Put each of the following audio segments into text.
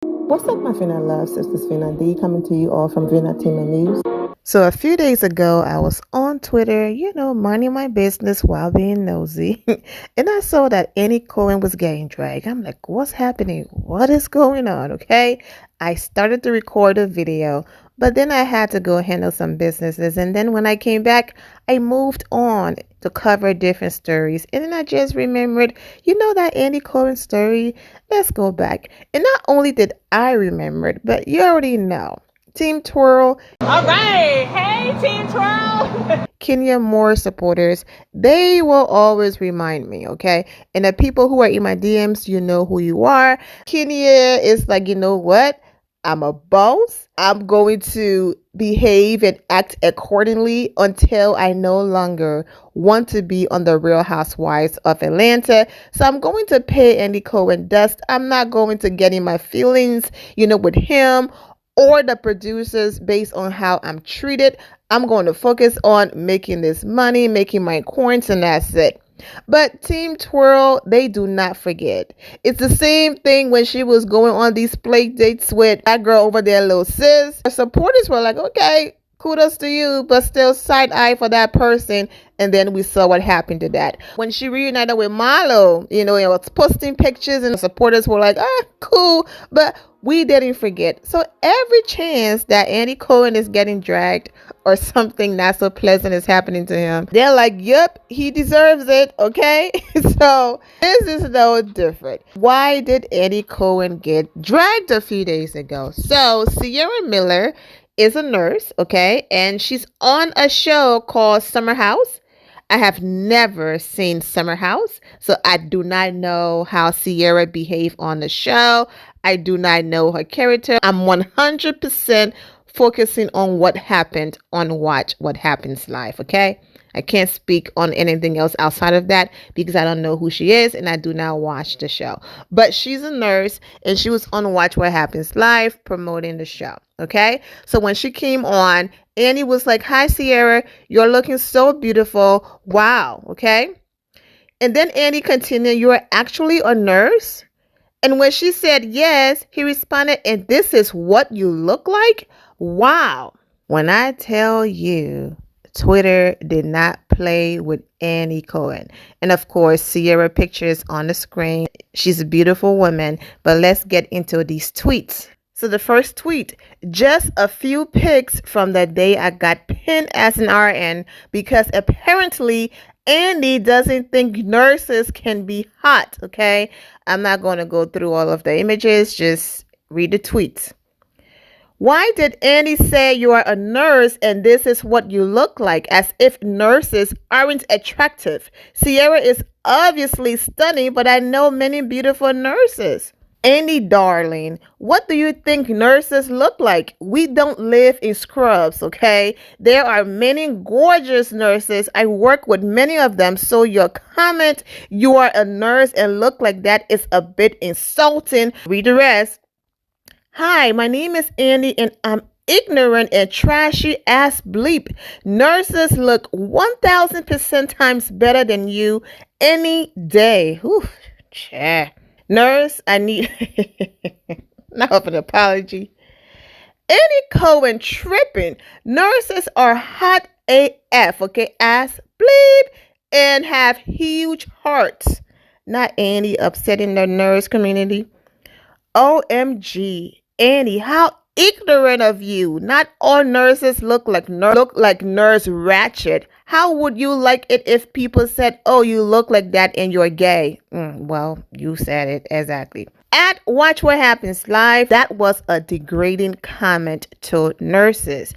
What's up, my Finna love sisters? Finna D coming to you all from Finna Team and News. So a few days ago, I was on Twitter, minding my business while being nosy, and I saw that Annie Cohen was getting dragged. I'm like, what's happening? What is going on? Okay, I started to record a video, but then I had to go handle some businesses, and then when I came back, I moved on to cover different stories, and then I just remembered, that Annie Cohen story. Let's go back, and not only did I remember it, but you already know. Team Twirl. All right. Hey, Team Twirl. Kenya Moore supporters, they will always remind me, okay? And the people who are in my DMs, you know who you are. Kenya is like, you know what? I'm a boss. I'm going to behave and act accordingly until I no longer want to be on the Real Housewives of Atlanta. So I'm going to pay Andy Cohen dust. I'm not going to get in my feelings, with him or the producers based on how I'm treated. I'm going to focus on making this money, making my coins, and that's it. But Team Twirl, they do not forget. It's the same thing when she was going on these play dates with that girl over there, Lil Sis. Her supporters were like, okay, kudos to you, but still side eye for that person. And then we saw what happened to that. When she reunited with Marlo, it was posting pictures and the supporters were like, cool. But we didn't forget. So every chance that Andy Cohen is getting dragged or something not so pleasant is happening to him, they're like, yep, he deserves it. Okay. So this is no different. Why did Andy Cohen get dragged a few days ago? So Sierra Miller is a nurse, okay, and she's on a show called Summer House. I have never seen Summer House, so I do not know how Sierra behaved on the show. I do not know her character. I'm 100% focusing on what happened on Watch What Happens Live, okay? I can't speak on anything else outside of that because I don't know who she is and I do not watch the show. But she's a nurse and she was on Watch What Happens Live promoting the show. Okay. So when she came on, Annie was like, hi, Sierra, you're looking so beautiful. Wow. Okay. And then Annie continued, you are actually a nurse? And when she said yes, he responded, and this is what you look like? Wow. When I tell you, Twitter did not play with Annie Cohen. And of course, Sierra pictures on the screen. She's a beautiful woman, but let's get into these tweets. So the first tweet, just a few pics from the day I got pinned as an RN because apparently Andy doesn't think nurses can be hot, okay? I'm not going to go through all of the images, just read the tweets. Why did Andy say you are a nurse and this is what you look like, as if nurses aren't attractive? Sierra is obviously stunning, but I know many beautiful nurses. Andy, darling, what do you think nurses look like? We don't live in scrubs, okay? There are many gorgeous nurses. I work with many of them. So your comment, you are a nurse and look like that, is a bit insulting. Read the rest. Hi, my name is Andy and I'm ignorant and trashy ass bleep. Nurses look 1,000% times better than you any day. Whew, yeah. Nurse, I need not of an apology. Andy Cohen tripping. Nurses are hot AF, okay? Ass bleep and have huge hearts. Not Andy upsetting the nurse community. OMG. Andy, how ignorant of you. Not all nurses look like Nurse Ratchet. How would you like it if people said, oh, you look like that and you're gay? Well, you said it exactly. At Watch What Happens Live, that was a degrading comment to nurses.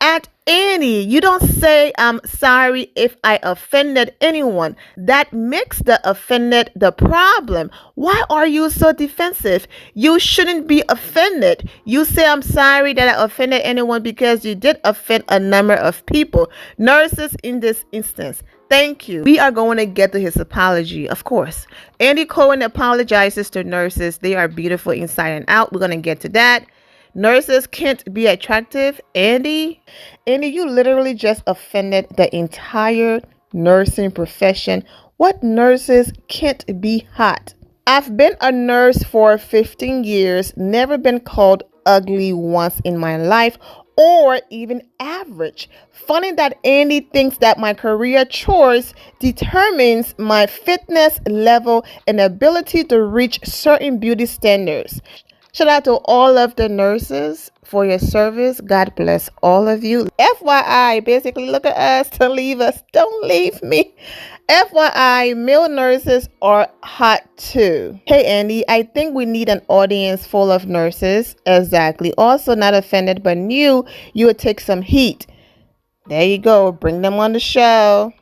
At Annie, you don't say I'm sorry if I offended anyone. That makes the offended the problem. Why are you so defensive? You shouldn't be offended. You say I'm sorry that I offended anyone because you did offend a number of people. Nurses in this instance. Thank you. We are going to get to his apology, of course. Andy Cohen apologizes to nurses. They are beautiful inside and out. We're going to get to that. Nurses can't be attractive. Andy, you literally just offended the entire nursing profession. What nurses can't be hot? I've been a nurse for 15 years, never been called ugly once in my life or even average. Funny that Andy thinks that my career choice determines my fitness level and ability to reach certain beauty standards. Shout out to all of the nurses for your service. God bless all of you. FYI, basically, look at us to leave us. Don't leave me. FYI, male nurses are hot too. Hey, Andy, I think we need an audience full of nurses. Exactly. Also, not offended, but knew you would take some heat. There you go. Bring them on the show.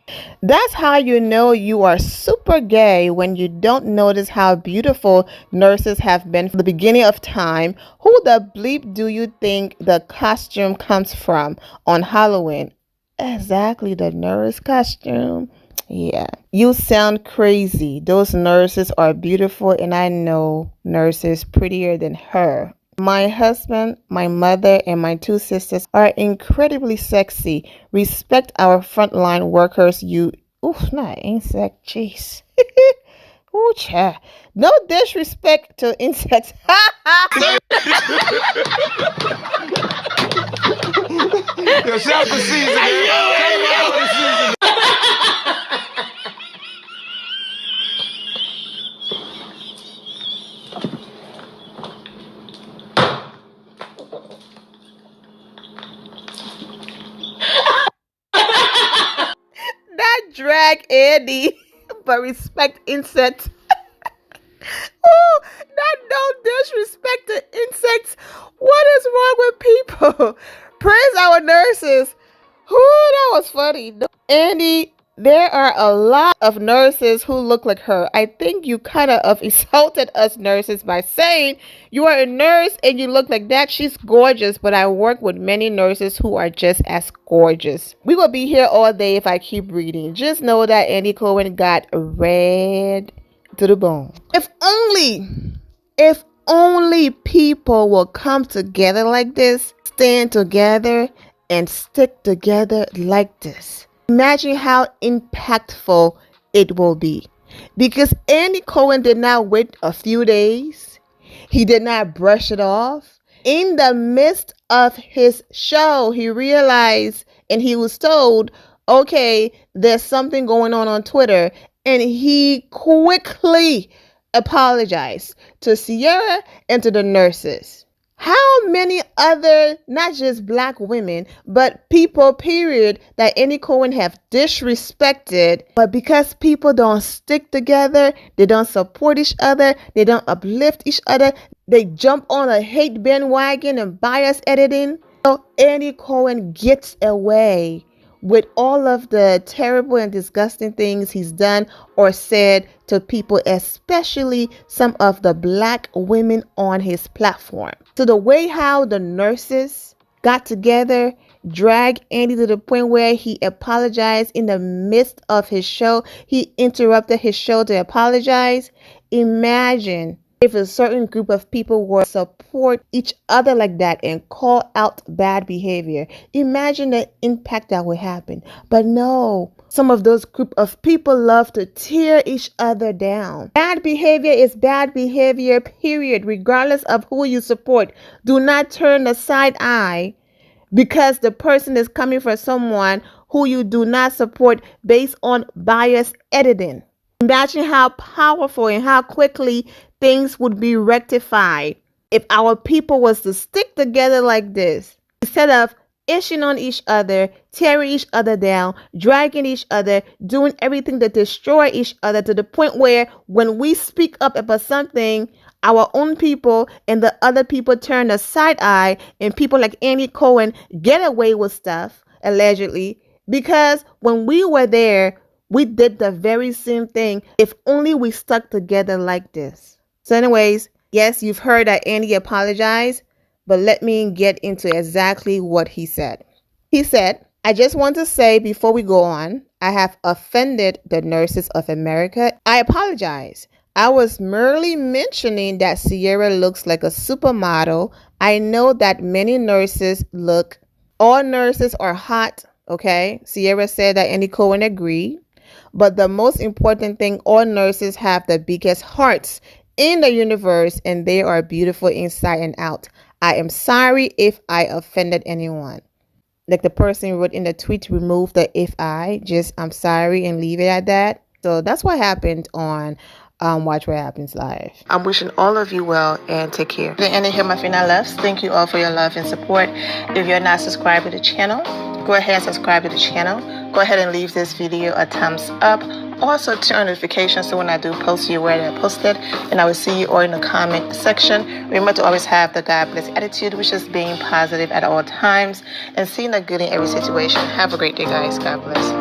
That's how you know you are super gay when you don't notice how beautiful nurses have been from the beginning of time. Who the bleep do you think the costume comes from on Halloween? Exactly, the nurse costume. Yeah, you sound crazy. Those nurses are beautiful, and I know nurses prettier than her. My husband, my mother, and my two sisters are incredibly sexy. Respect our frontline workers. Oof, not insect, jeez. Ooh, cha. No disrespect to insects. Yo, shout the season, man. Not drag Andy, but respect insects. Oh, not no disrespect to insects. What is wrong with people? Praise our nurses. Whoo, that was funny. Andy, there are a lot of nurses who look like her. I think you kind of insulted us nurses by saying you are a nurse and you look like that. She's gorgeous, but I work with many nurses who are just as gorgeous. We will be here all day if I keep reading. Just know that Andy Cohen got red to the bone. If only people will come together like this, stand together and stick together like this. Imagine how impactful it will be. Because Andy Cohen did not wait a few days. He did not brush it off. In the midst of his show, he realized and he was told, okay, there's something going on Twitter. And he quickly apologized to Sierra and to the nurses. How many other, not just black women, but people, period, that Andy Cohen have disrespected, but because people don't stick together, they don't support each other, they don't uplift each other, they jump on a hate bandwagon and bias editing. So Andy Cohen gets away with all of the terrible and disgusting things he's done or said to people, especially some of the black women on his platform. So the way how the nurses got together, dragged Andy to the point where he apologized in the midst of his show. He interrupted his show to apologize. Imagine if a certain group of people were to support each other like that and call out bad behavior. Imagine the impact that would happen. But no, some of those group of people love to tear each other down. Bad behavior is bad behavior, period, regardless of who you support. Do not turn a side eye because the person is coming from someone who you do not support based on bias editing. Imagine how powerful and how quickly things would be rectified if our people was to stick together like this. Instead of ishing on each other, tearing each other down, dragging each other, doing everything to destroy each other to the point where when we speak up about something, our own people and the other people turn a side eye and people like Andy Cohen get away with stuff, allegedly, because when we were there, we did the very same thing. If only we stuck together like this. So anyways, yes, you've heard that Andy apologized, but let me get into exactly what he said. He said, I just want to say before we go on, I have offended the nurses of America. I apologize. I was merely mentioning that Sierra looks like a supermodel. I know that many nurses all nurses are hot, okay? Sierra said that Andy Cohen agreed. But the most important thing, all nurses have the biggest hearts in the universe, and they are beautiful inside and out. I am sorry if I offended anyone. Like the person wrote in the tweet, remove the if I, just I'm sorry and leave it at that. So that's what happened on Watch What Happens Live. I'm wishing all of you well and take care. And here my final loves. Thank you all for your love and support. If you're not subscribed to the channel, go ahead and subscribe to the channel. Go ahead and leave this video a thumbs up. Also turn on notifications so when I do post, you're aware that I posted. And I will see you all in the comment section. Remember to always have the God bless attitude, which is being positive at all times and seeing the good in every situation. Have a great day, guys. God bless.